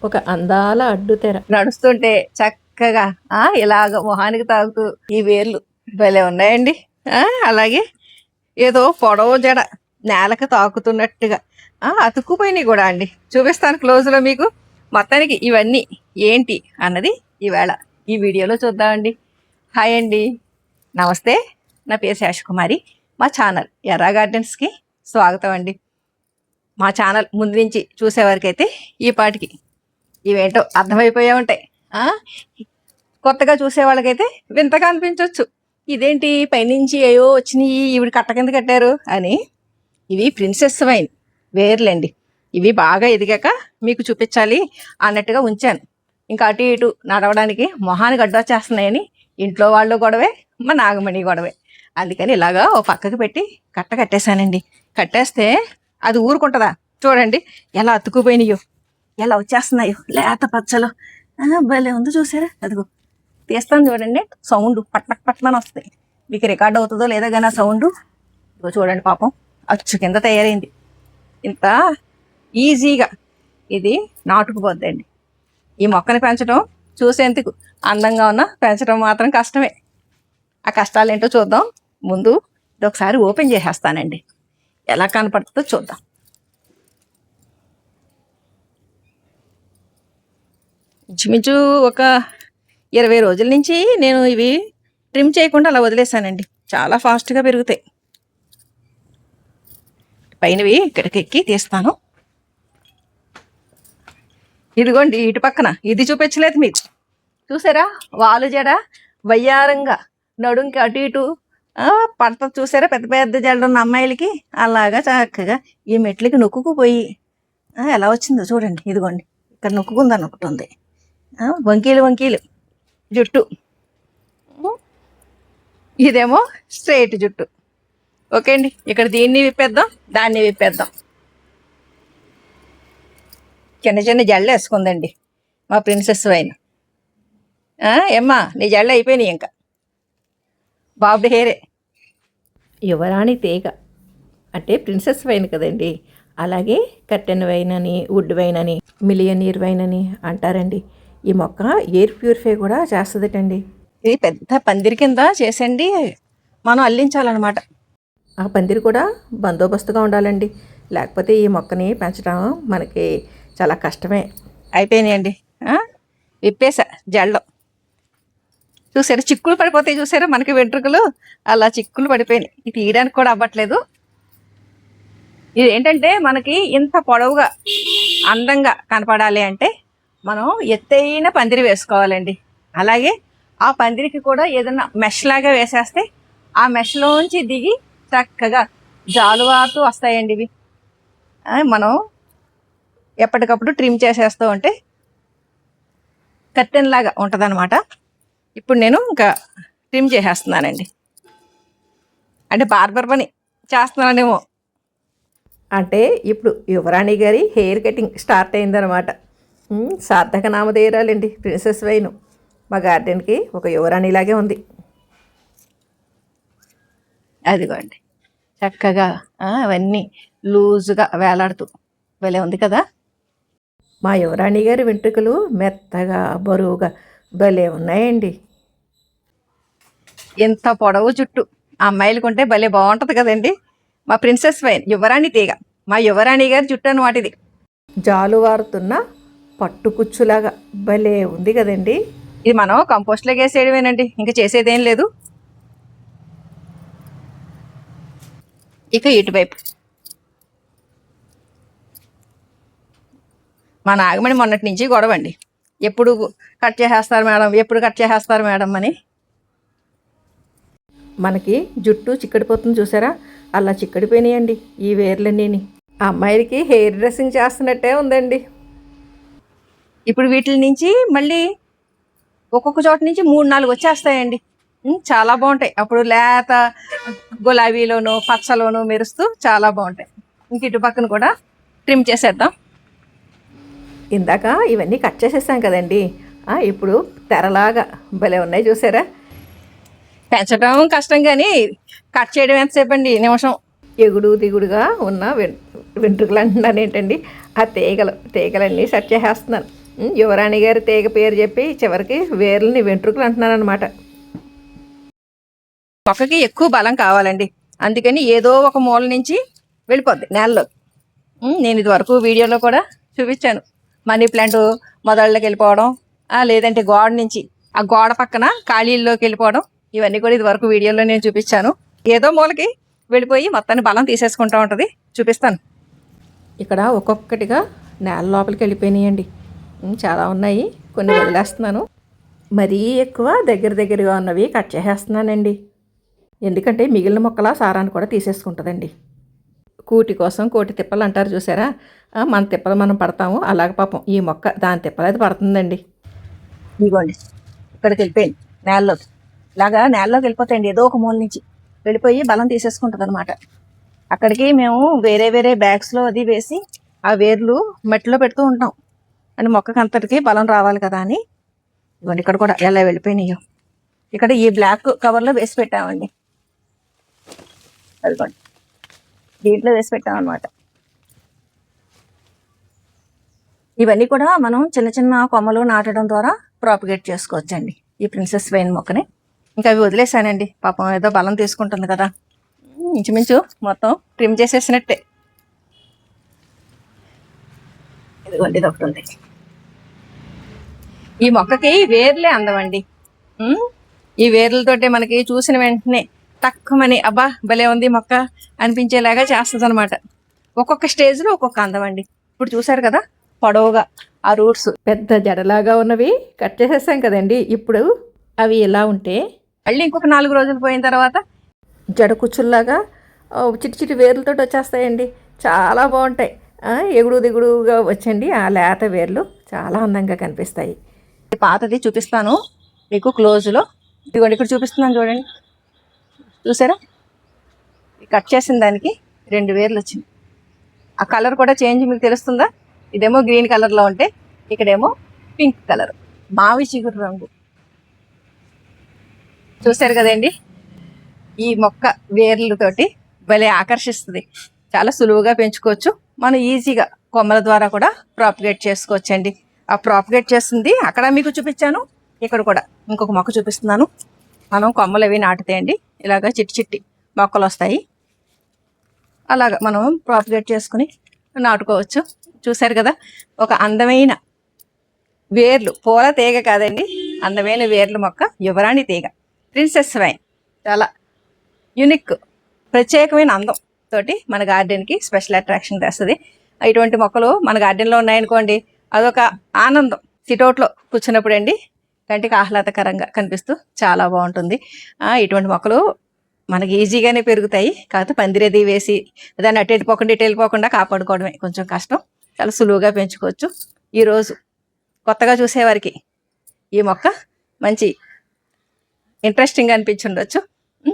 ఒక అందాల అడ్డుతెర నడుస్తుంటే చక్కగా ఇలాగ మొహానికి తాగుతూ ఈ వేర్లు భలే ఉన్నాయండి. అలాగే ఏదో పొడవు జడ నేలకు తాకుతున్నట్టుగా అతుక్కుపోయినాయి కూడా అండి. చూపిస్తాను క్లోజ్లో మీకు. మొత్తానికి ఇవన్నీ ఏంటి అన్నది ఈవేళ ఈ వీడియోలో చూద్దామండి. హాయ్ అండి, నమస్తే. నా పేరు శేషకుమారి. మా ఛానల్ ఎర్రా గార్డెన్స్కి స్వాగతం అండి. మా ఛానల్ ముందు నుంచి చూసేవారికైతే ఈ పాటికి ఇవేంటో అర్థమైపోయే ఉంటాయి. కొత్తగా చూసే వాళ్ళకైతే వింతగా అనిపించవచ్చు, ఇదేంటి పైనుంచి ఏవో వచ్చినాయి ఈవిడ కట్ట కింద కట్టారు అని. ఇవి ప్రిన్సెస్ వైన్ వేర్లండి. ఇవి బాగా ఎదిగాక మీకు చూపించాలి అన్నట్టుగా ఉంచాను. ఇంకా అటు ఇటు నడవడానికి మొహానికి అడ్డొచ్చేస్తున్నాయని ఇంట్లో వాళ్ళు గొడవే, మా నాగమణి గొడవే. అందుకని ఇలాగా ఓ పక్కకి పెట్టి కట్టేశానండి. కట్టేస్తే అది ఊరుకుంటుందా? చూడండి ఎలా అతుక్కుపోయినాయో, ఎలా వచ్చేస్తున్నాయో లేత పచ్చలు. భలే ఉంది చూసారా? అదిగో తీస్తాను చూడండి, సౌండ్ పట్లక్ పట్లని వస్తాయి. మీకు రికార్డ్ అవుతుందో లేదో కానీ ఆ సౌండ్. ఇదిగో చూడండి, పాపం అచ్చు కింద తయారైంది. ఇంత ఈజీగా ఇది నాటుకుపోద్దండి. ఈ మొక్కని పెంచడం చూసేందుకు అందంగా ఉన్న, పెంచడం మాత్రం కష్టమే. ఆ కష్టాలు ఏంటో చూద్దాం. ముందు ఇది ఒకసారి ఓపెన్ చేసేస్తానండి, ఎలా కనపడుతుందో చూద్దాం. ఇంచుమించు ఒక 20 రోజుల నుంచి నేను ఇవి ట్రిమ్ చేయకుండా అలా వదిలేసానండి. చాలా ఫాస్ట్గా పెరుగుతాయి. పైనవి ఇక్కడికి ఎక్కి తీస్తాను. ఇదిగోండి ఇటు పక్కన ఇది చూపించలేదు మీకు, చూసారా? వాలు జడ వయ్యారంగా నడుంకి అటు ఇటు పడత. చూసారా? పెద్ద పెద్ద జడ ఉన్న అమ్మాయిలకి అలాగా చక్కగా ఈ మెట్లకి నొక్కుకుపోయి ఎలా వచ్చిందో చూడండి. ఇదిగోండి ఇక్కడ నొక్కుందని ఒకటి ఉంది. వంకీలు వంకీలు జుట్టు, ఇదేమో స్ట్రైట్ జుట్టు. ఓకే అండి, ఇక్కడ దీన్ని విప్పేద్దాం, దాన్ని విప్పేద్దాం. చిన్న చిన్న జళ్ళు వేసుకుందండి మా ప్రిన్సెస్ వైన్. ఏమ్మా నీ జళ్ళు అయిపోయినాయి, ఇంకా బాబు హేరే. యువరాణి తీగ అంటే ప్రిన్సెస్ వైన్ కదండి. అలాగే కర్టెన్ వైన్ అని, వుడ్ వైన్ అని, మిలియనీర్ వైన్ అని అంటారండి. ఈ మొక్క ఎయిర్ ప్యూరిఫై కూడా చేస్తుందటండి. ఇది పెద్ద పందిరి కింద చేసండి మనం అల్లించాలన్నమాట. ఆ పందిరి కూడా బందోబస్తుగా ఉండాలండి, లేకపోతే ఈ మొక్కని పెంచడం మనకి చాలా కష్టమే. అయిపోయినాయండి, విప్పేసా జల్లో. చూసారా చిక్కులు పడిపోతాయి? చూసారా మనకి వెంట్రుకలు అలా చిక్కులు పడిపోయినాయి. ఇది తీయడానికి కూడా అవ్వట్లేదు. ఇది ఏంటంటే మనకి ఇంత పొడవుగా అందంగా కనపడాలి అంటే మనం ఎత్తైన పందిరి వేసుకోవాలండి. అలాగే ఆ పందిరికి కూడా ఏదన్నా మెష్ లాగా వేసేస్తే ఆ మెష్లోంచి దిగి చక్కగా జాలువారుతూ వస్తాయండి ఇవి. మనం ఎప్పటికప్పుడు ట్రిమ్ చేసేస్తూ ఉంటే కర్టెన్ లాగా ఉంటుంది అనమాట. ఇప్పుడు నేను ఇంకా ట్రిమ్ చేసేస్తున్నానండి, అంటే బార్బర్ పని చేస్తున్నానేమో. అంటే ఇప్పుడు యువరాణి గారి హెయిర్ కటింగ్ స్టార్ట్ అయిందనమాట. సార్థక నామధేయరాలండి ప్రిన్సెస్ వైన్. మా గార్డెన్కి ఒక యువరాణిలాగే ఉంది. అదిగోండి చక్కగా అవన్నీ లూజుగా వేలాడుతూ భలే ఉంది కదా. మా యువరాణి గారి వెంట్రుకలు మెత్తగా బరువుగా భలే ఉన్నాయండి. ఎంత పొడవు జుట్టు అమ్మాయిలకు ఉంటే భలే బాగుంటుంది కదండి. మా ప్రిన్సెస్ వైన్ యువరాణి తీగ, మా యువరాణి గారి జుట్టు అన్నమాట ఇది. జాలువారుతున్న పట్టుకుచ్చులాగా భలే ఉంది కదండి. ఇది మనం కంపోస్ట్లోకి వేసేయడమేనండి, ఇంకా చేసేదేం లేదు. ఇక ఇటువైపు మా నాగమణి మొన్నటి నుంచి గొడవండి, ఎప్పుడు కట్ చేసేస్తారు మేడం, ఎప్పుడు కట్ చేసేస్తారు మేడం అని. మనకి జుట్టు చిక్కడిపోతుంది చూసారా? అలా చిక్కడిపోయినాయండి ఈ వేర్లన్నీ. ఆ అమ్మాయిలకి హెయిర్ డ్రెస్సింగ్ చేస్తున్నట్టే ఉందండి. ఇప్పుడు వీటి నుంచి మళ్ళీ ఒక్కొక్క చోట నుంచి 3-4 వచ్చేస్తాయండి. చాలా బాగుంటాయి. అప్పుడు లేత గులాబీలోను పచ్చలోను మెరుస్తూ చాలా బాగుంటాయి. ఇంక ఇటు పక్కన కూడా ట్రిమ్ చేసేద్దాం. ఇందాక ఇవన్నీ కట్ చేసేసాం కదండి, ఇప్పుడు తెరలాగా భలే ఉన్నాయి చూసారా? పెంచడం కష్టం కానీ కట్ చేయడం ఎంతసేపు అండి, నిమిషం. ఎగుడు దిగుడుగా ఉన్న వెంట్రుకలు అంటున్నాను ఏంటండి, ఆ తీగలన్నీ సెట్ చేసేస్తున్నాను. యువరాణి గారి తీగ పేరు చెప్పి చివరికి వేర్లని వెంట్రుకలు అంటున్నాను అనమాట. మొక్కకి ఎక్కువ బలం కావాలండి, అందుకని ఏదో ఒక మూల నుంచి వెళ్ళిపోద్ది నేలలో. నేను ఇది వరకు వీడియోలో కూడా చూపించాను. మనీ ప్లాంట్ మొదళ్ళకి వెళ్ళిపోవడం, లేదంటే గోడ నుంచి ఆ గోడ పక్కన ఖాళీల్లోకి వెళ్ళిపోవడం, ఇవన్నీ కూడా ఇది వరకు వీడియోలో నేను చూపించాను. ఏదో మూలకి వెళ్ళిపోయి మొత్తాన్ని బలం తీసేసుకుంటూ ఉంటుంది. చూపిస్తాను. ఇక్కడ ఒక్కొక్కటిగా నేల లోపలికి వెళ్ళిపోయినాయండి. చాలా ఉన్నాయి, కొన్ని వదిలేస్తున్నాను. మరీ ఎక్కువ దగ్గరగా ఉన్నవి కట్ చేసేస్తున్నానండి, ఎందుకంటే మిగిలిన మొక్కల సారాన్ని కూడా తీసేసుకుంటుందండి. కూటి కోసం కోటి తిప్పలు అంటారు చూసారా, మన తిప్పలు మనం పడతాము, అలాగ పాపం ఈ మొక్క దాని తిప్పలు అది పడుతుందండి. ఇదిగోండి ఇక్కడికి వెళ్ళిపోయింది నేలలోకి. ఇలాగా నేలలోకి వెళ్ళిపోతాయండి, ఏదో ఒక మూల నుంచి వెళ్ళిపోయి బలం తీసేసుకుంటుంది అనమాట. అక్కడికి మేము వేరే బ్యాగ్స్లో అది వేసి ఆ వేర్లు మట్టిలో పెడుతూ ఉంటాం, అని మొక్కకి అంతటికి బలం రావాలి కదా అని. ఇవ్వండి ఇక్కడ కూడా ఎలా వెళ్ళిపోయినాయో. ఇక్కడ ఈ బ్లాక్ కవర్లో వేసి పెట్టామండి, అదిగోండి దీంట్లో వేసి పెట్టామన్నమాట. ఇవన్నీ కూడా మనం చిన్న చిన్న కొమ్మలు నాటడం ద్వారా ప్రాపగేట్ చేసుకోవచ్చండి ఈ ప్రిన్సెస్ వైన్ మొక్కని. ఇంకా అవి వదిలేసానండి, పాపం ఏదో బలం తీసుకుంటుంది కదా. ఇంచుమించు మొత్తం ట్రిమ్ చేసేసినట్టే. ఇదిగోండి ఇది ఒకటి ఉంది. ఈ మొక్కకి వేర్లే అందమండి. ఈ వేర్లతోటే మనకి చూసిన వెంటనే తక్కువని అబ్బా భలే ఉంది మొక్క అనిపించేలాగా చేస్తుంది అనమాట. ఒక్కొక్క స్టేజ్లో ఒక్కొక్క అందం అండి. ఇప్పుడు చూసారు కదా పొడవుగా ఆ రూట్స్ పెద్ద జడలాగా ఉన్నవి కట్ చేసేసాం కదండి. ఇప్పుడు అవి ఎలా ఉంటే మళ్ళీ ఇంకొక 4 రోజులు పోయిన తర్వాత జడ కుచ్చుల్లాగా చిట్టి వేర్లతో వచ్చేస్తాయండి. చాలా బాగుంటాయి, ఎగుడు దిగుడుగా వచ్చండి. ఆ లేత వేర్లు చాలా అందంగా కనిపిస్తాయి. పాతది చూపిస్తాను మీకు క్లోజ్లో. ఇదిగోండి ఇక్కడ చూపిస్తున్నాను చూడండి, చూసారా కట్ చేసిన దానికి 2 వేర్లు వచ్చింది. ఆ కలర్ కూడా చేంజ్ మీకు తెలుస్తుందా? ఇదేమో గ్రీన్ కలర్లో ఉంటే ఇక్కడేమో పింక్ కలర్, మావి చిగురు రంగు. చూసారు కదండి, ఈ మొక్క వేర్లతోటి భలే ఆకర్షిస్తుంది. చాలా సులువుగా పెంచుకోవచ్చు మనం, ఈజీగా కొమ్మల ద్వారా కూడా ప్రాపగేట్ చేసుకోవచ్చండి. ఆ ప్రాపగేట్ చేస్తుంది అక్కడ మీకు చూపించాను, ఇక్కడ కూడా ఇంకొక మొక్క చూపిస్తున్నాను. మనం కొమ్మలు అవి నాటుతాయండి, ఇలాగా చిట్టి మొక్కలు వస్తాయి. అలాగా మనం ప్రాపగేట్ చేసుకుని నాటుకోవచ్చు. చూసారు కదా ఒక అందమైన వేర్లు, పూల తీగ కాదండి, అందమైన వేర్ల మొక్క యువరాణి తీగ ప్రిన్సెస్ వైన్. చాలా యూనిక్, ప్రత్యేకమైన అందం తోటి మన గార్డెన్కి స్పెషల్ అట్రాక్షన్ తెస్తుంది. ఇటువంటి మొక్కలు మన గార్డెన్లో ఉన్నాయనుకోండి, అదొక ఆనందం. సిటౌట్లో కూర్చున్నప్పుడు అండి కంటికి ఆహ్లాదకరంగా కనిపిస్తూ చాలా బాగుంటుంది. ఇటువంటి మొక్కలు మనకి ఈజీగానే పెరుగుతాయి, కాకపోతే పందిరేది వేసి దాన్ని అటు వెళ్ళిపోకుండా కాపాడుకోవడమే కొంచెం కష్టం. చాలా సులువుగా పెంచుకోవచ్చు. ఈరోజు కొత్తగా చూసేవారికి ఈ మొక్క మంచి ఇంట్రెస్టింగ్గా అనిపించుండొచ్చు.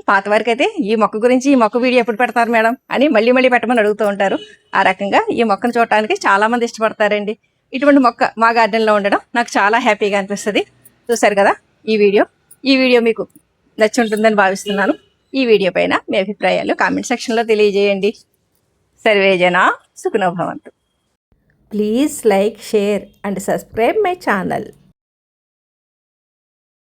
పాత వారికి అయితే ఈ మొక్క గురించి, ఈ మొక్క వీడియో ఎప్పుడు పెడతారు మేడం అని మళ్ళీ పెట్టమని అడుగుతూ ఉంటారు. ఆ రకంగా ఈ మొక్కను చూడటానికి చాలామంది ఇష్టపడతారండి. ఇటువంటి మొక్క మా గార్డెన్లో ఉండడం నాకు చాలా హ్యాపీగా అనిపిస్తుంది. చూసారు కదా ఈ వీడియో మీకు నచ్చి ఉంటుందని భావిస్తున్నాను. ఈ వీడియో పైన మీ అభిప్రాయాలు కామెంట్ సెక్షన్లో తెలియజేయండి. సర్వే జనా సుఖినో భవంతు. Please like, share and subscribe my channel.